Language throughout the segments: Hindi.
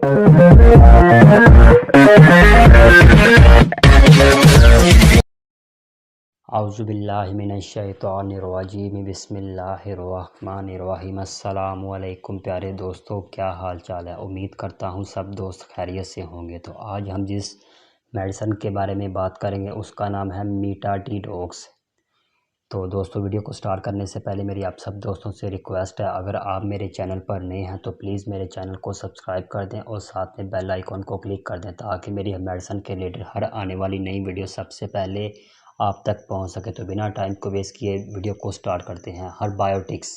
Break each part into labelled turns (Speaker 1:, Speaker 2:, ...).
Speaker 1: औज़ुबिल्लाहिमिनश्शैतानिर्रजीम बिस्मिल्लाहिर्रहमानिर्रहीम। अस्सलामु अलैकुम प्यारे दोस्तों, क्या हाल चाल है। उम्मीद करता हूँ सब दोस्त खैरियत से होंगे। तो आज हम जिस मेडिसन के बारे में बात करेंगे उसका नाम है मीटाडीडॉक्स। तो दोस्तों, वीडियो को स्टार्ट करने से पहले मेरी आप सब दोस्तों से रिक्वेस्ट है, अगर आप मेरे चैनल पर नए हैं तो प्लीज़ मेरे चैनल को सब्सक्राइब कर दें और साथ में बेल आइकॉन को क्लिक कर दें ताकि मेरी मेडिसन के रिलेटेड हर आने वाली नई वीडियो सबसे पहले आप तक पहुंच सके। तो बिना टाइम को वेस्ट किए वीडियो को स्टार्ट करते हैं। हर्बायोटिक्स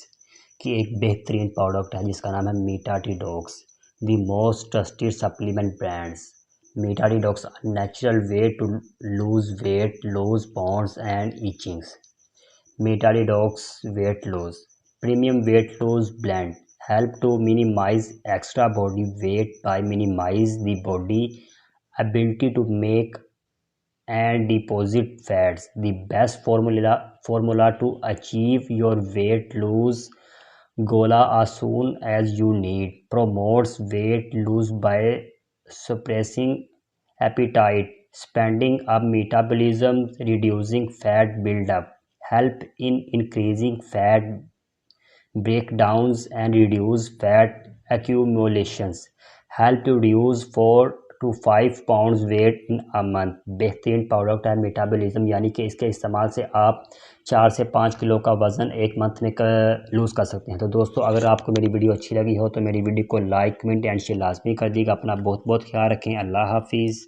Speaker 1: की एक बेहतरीन प्रोडक्ट है जिसका नाम है Metadox, the most trusted supplement brands. Metadox natural way to lose weight, lose pounds and inches. Metadox weight loss premium weight loss blend help to minimize extra body weight by minimize the body ability to make and deposit fats. The best formula to achieve your weight loss goal as soon as you need. Promotes weight loss by suppressing appetite, speeding up metabolism, reducing fat buildup, help in increasing fat breakdowns and reduce fat accumulations, help to reduce 4 to 5 pounds weight in a month। बेहतरीन प्रोडक्ट है मेटाबॉलिज्म, यानी कि इसके इस्तेमाल से आप 4 से 5 किलो का वज़न एक मंथ में लूज़ कर सकते हैं। तो दोस्तों, अगर आपको मेरी वीडियो अच्छी लगी हो तो मेरी वीडियो को लाइक, कमेंट एंड शेयर लाजमी कर दीजिएगा। अपना बहुत बहुत ख्याल रखें। अल्लाह हाफिज़।